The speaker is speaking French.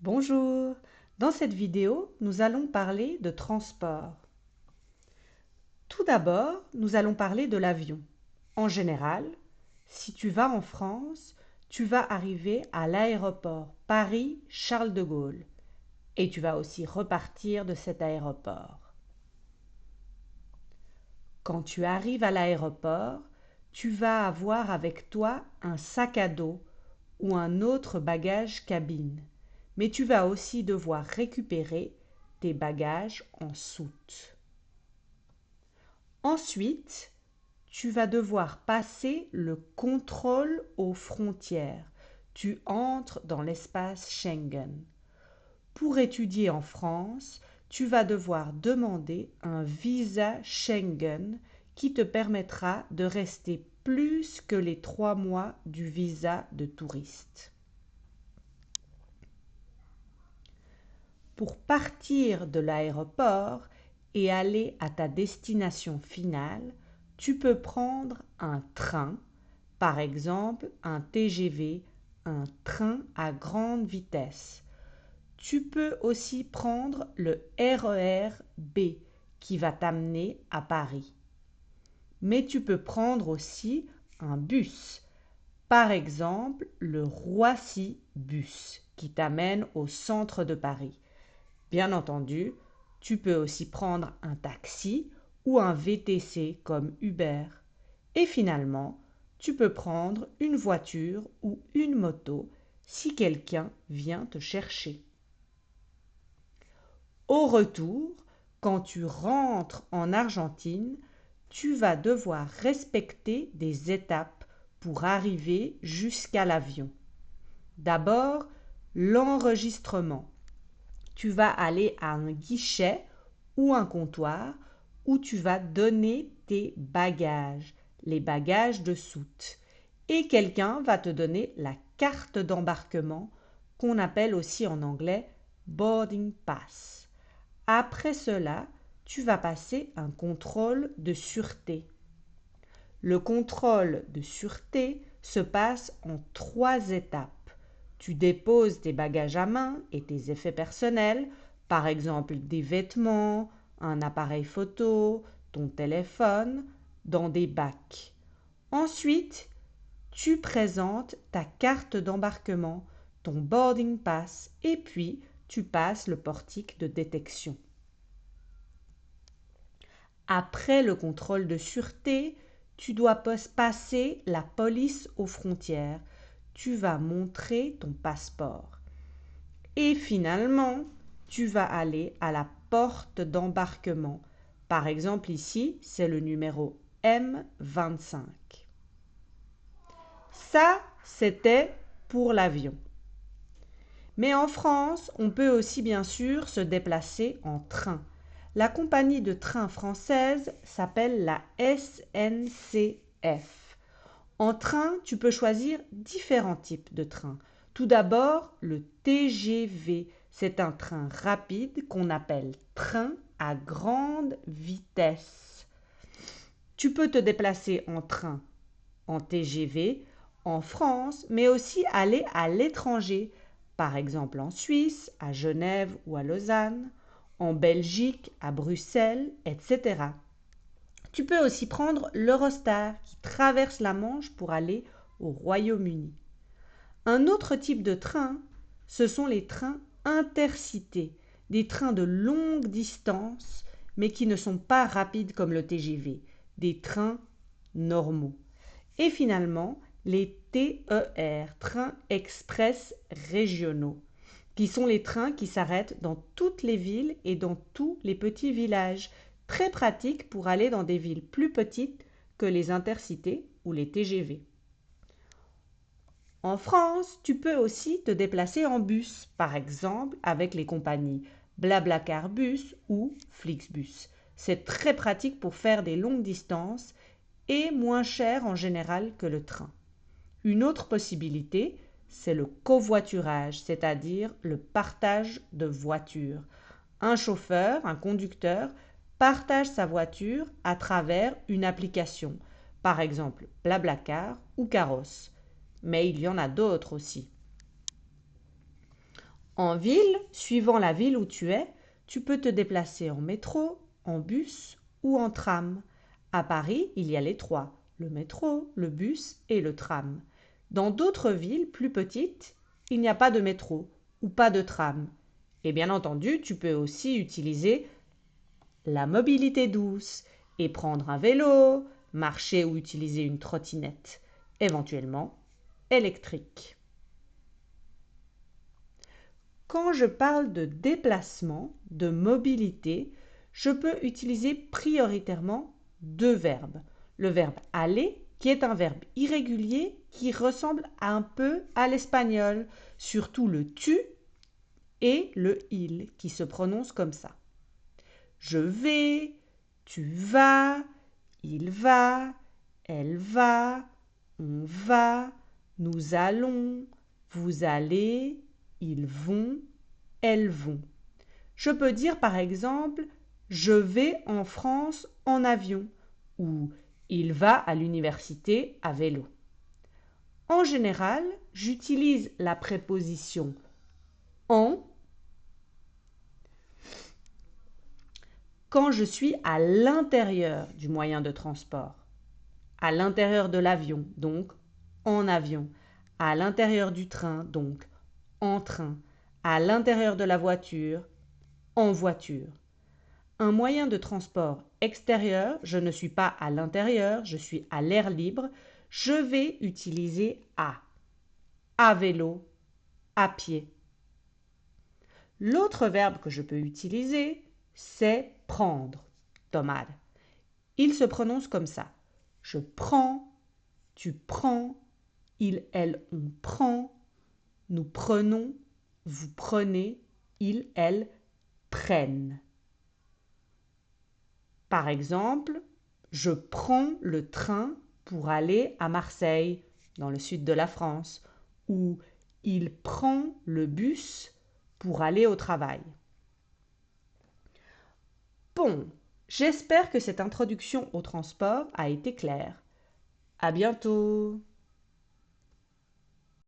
Bonjour, dans cette vidéo, nous allons parler de transport. Tout d'abord, nous allons parler de l'avion. En général, si tu vas en France, tu vas arriver à l'aéroport Paris-Charles de Gaulle et tu vas aussi repartir de cet aéroport. Quand tu arrives à l'aéroport, tu vas avoir avec toi un sac à dos ou un autre bagage cabine, mais tu vas aussi devoir récupérer tes bagages en soute. Ensuite, tu vas devoir passer le contrôle aux frontières. Tu entres dans l'espace Schengen. Pour étudier en France, tu vas devoir demander un visa Schengen qui te permettra de rester plus que les 3 mois du visa de touriste. Pour partir de l'aéroport et aller à ta destination finale, tu peux prendre un train, par exemple un TGV, un train à grande vitesse. Tu peux aussi prendre le RER B qui va t'amener à Paris. Mais tu peux prendre aussi un bus, par exemple le Roissy Bus qui t'amène au centre de Paris. Bien entendu, tu peux aussi prendre un taxi ou un VTC comme Uber. Et finalement, tu peux prendre une voiture ou une moto si quelqu'un vient te chercher. Au retour, quand tu rentres en Argentine, tu vas devoir respecter des étapes pour arriver jusqu'à l'avion. D'abord, l'enregistrement. Tu vas aller à un guichet ou un comptoir où tu vas donner tes bagages, les bagages de soute. Et quelqu'un va te donner la carte d'embarquement qu'on appelle aussi en anglais boarding pass. Après cela, tu vas passer un contrôle de sûreté. Le contrôle de sûreté se passe en 3 étapes. Tu déposes tes bagages à main et tes effets personnels, par exemple des vêtements, un appareil photo, ton téléphone, dans des bacs. Ensuite, tu présentes ta carte d'embarquement, ton boarding pass et puis tu passes le portique de détection. Après le contrôle de sûreté, tu dois passer la police aux frontières. Tu vas montrer ton passeport. Et finalement, tu vas aller à la porte d'embarquement. Par exemple, ici, c'est le numéro M25. Ça, c'était pour l'avion. Mais en France, on peut aussi bien sûr se déplacer en train. La compagnie de train française s'appelle la SNCF. En train, tu peux choisir différents types de trains. Tout d'abord, le TGV. C'est un train rapide qu'on appelle train à grande vitesse. Tu peux te déplacer en train, en TGV, en France, mais aussi aller à l'étranger, par exemple en Suisse, à Genève ou à Lausanne, en Belgique, à Bruxelles, etc. Tu peux aussi prendre l'Eurostar qui traverse la Manche pour aller au Royaume-Uni. Un autre type de train, ce sont les trains intercités, des trains de longue distance, mais qui ne sont pas rapides comme le TGV, des trains normaux. Et finalement, les TER, trains express régionaux, qui sont les trains qui s'arrêtent dans toutes les villes et dans tous les petits villages, très pratiques pour aller dans des villes plus petites que les intercités ou les TGV. En France, tu peux aussi te déplacer en bus, par exemple avec les compagnies Blablacar Bus ou Flixbus. C'est très pratique pour faire des longues distances et moins cher en général que le train. Une autre possibilité, c'est le covoiturage, c'est-à-dire le partage de voitures. Un chauffeur, un conducteur, partage sa voiture à travers une application, par exemple Blablacar ou Caros. Mais il y en a d'autres aussi. En ville, suivant la ville où tu es, tu peux te déplacer en métro, en bus ou en tram. À Paris, il y a les trois, le métro, le bus et le tram. Dans d'autres villes plus petites, il n'y a pas de métro ou pas de tram. Et bien entendu, tu peux aussi utiliser la mobilité douce et prendre un vélo, marcher ou utiliser une trottinette, éventuellement électrique. Quand je parle de déplacement, de mobilité, je peux utiliser prioritairement deux verbes. Le verbe aller, qui est un verbe irrégulier qui ressemble un peu à l'espagnol, surtout le tu et le il qui se prononcent comme ça. Je vais, tu vas, il va, elle va, on va, nous allons, vous allez, ils vont, elles vont. Je peux dire par exemple je vais en France en avion ou il va à l'université à vélo. En général, j'utilise la préposition en quand je suis à l'intérieur du moyen de transport. À l'intérieur de l'avion, donc en avion. À l'intérieur du train, donc en train. À l'intérieur de la voiture, en voiture. Un moyen de transport extérieur, je ne suis pas à l'intérieur, je suis à l'air libre, je vais utiliser à vélo, à pied. L'autre verbe que je peux utiliser, c'est prendre, tomar. Il se prononce comme ça. Je prends, tu prends, il, elle, on prend, nous prenons, vous prenez, ils, elles prennent. Par exemple, je prends le train pour aller à Marseille, dans le sud de la France, ou il prend le bus pour aller au travail. Bon, j'espère que cette introduction au transport a été claire. À bientôt!